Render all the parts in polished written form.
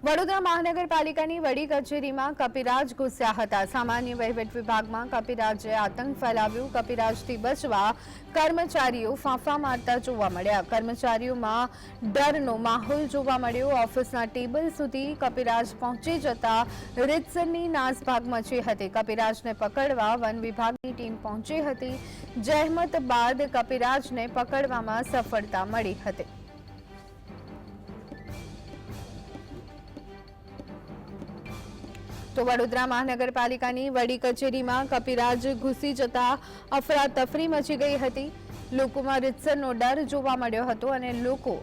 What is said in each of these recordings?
વડોદરા મહાનગરપાલિકાની વડી કચેરીમાં કપિરાજ ઘૂસ્યા હતા। સામાન્ય વહીવટ વિભાગમાં કપિરાજે આતંક ફેલાવ્યો। કપિરાજથી બચવા કર્મચારીઓ ફાંફા મારતા જોવા મળ્યા। કર્મચારીઓમાં ડરનો માહોલ જોવા મળ્યો। ઓફિસના ટેબલ સુધી કપિરાજ પહોંચી જતા રીતસરની નાસભાગ મચી હતી। કપિરાજને પકડવા વન વિભાગની ટીમ પહોંચી હતી। જહેમત બાદ કપિરાજને પકડવામાં સફળતા મળી હતી। તો વડોદરા મહાનગરપાલિકાની વડી કચેરીમાં કપિરાજ ઘૂસી જતા અફરાતફરી મચી ગઈ હતી। લોકોમાં રીતસરનો ડર જોવા મળ્યો હતો અને લોકો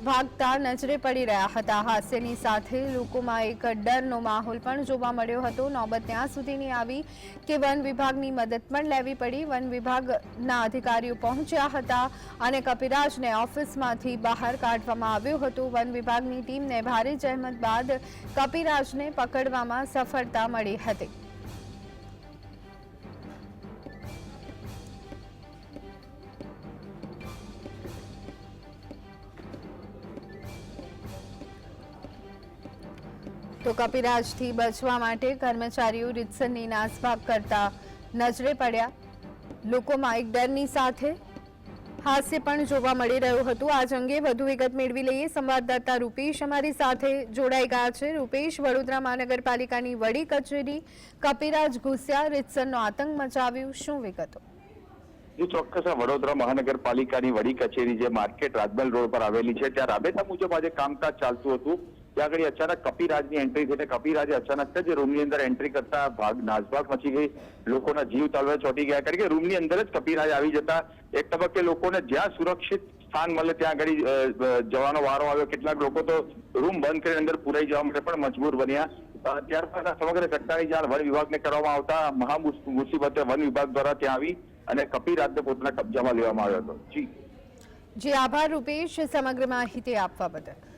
ભાગતા નજરે પડી રહ્યા હતા। હાસ્યની સાથે લોકોમાં એક ડરનો માહોલ પણ જોવા મળ્યો હતો। નોબત ત્યાં સુધીની આવી કે વન વિભાગની મદદ પણ લેવી પડી। વન વિભાગના અધિકારીઓ પહોંચ્યા હતા અને કપિરાજને ઓફિસમાંથી બહાર કાઢવામાં આવ્યો હતો। વન વિભાગની ટીમને ભારે જહેમત બાદ કપિરાજને પકડવામાં સફળતા મળી હતી। તો કપિરાજથી બચવા માટે કર્મચારીઓ રીતસરની નાસભાગ કરતા નજરે પડ્યા। લોકોમાં એક ડરની સાથે હાસ્ય પણ જોવા મળી રહ્યું હતું। આજ અંગે વધુ વિગત મેળવી લઈએ। સંવાદદાતા રૂપેશ અમારી સાથે જોડાઈ ગયા છે। રૂપેશ, વડોદરા મહાનગરપાલિકાની વડી કચેરી કપિરાજ ઘૂસ્યા, રીતસરનો આતંક મચાવ્યું, શું વિગતો? ચોક્કસ વડોદરા મહાનગરપાલિકાની વડી કચેરી જે માર્કેટ રાજમહેલ રોડ પર આવેલી છે ત્યાં રાબેતા મુજબ આજે કામકાજ ચાલતું હતું। ત્યાં આગળ અચાનક કપિરાજની એન્ટ્રી થઈ। કપિરાજે અચાનક જ રૂમની અંદર એન્ટ્રી કરતા નાસભાગ મચી ગઈ। લોકોના જીવ તલવે ચોંટી ગયા, કારણ કે રૂમની અંદર જ કપિરાજ આવી જતા એક તબક્કે લોકોને જ્યાં સુરક્ષિત સ્થાન મળે ત્યાં આગળ જવાનો વારો આવ્યો। કેટલાક લોકો તો રૂમ બંધ કરીને અંદર પુરાઈ જવા માટે પણ મજબૂર બન્યા। ત્યારબાદ આ સમગ્ર ઘટનાની જાણ વન વિભાગને કરવામાં આવતા મહા મુસીબતે વન વિભાગ દ્વારા ત્યાં આવી અને કપિરાજને પોતાના કબજામાં લેવામાં આવ્યો હતો। જી આભાર રૂપેશ, સમગ્ર માહિતી આપવા બદલ।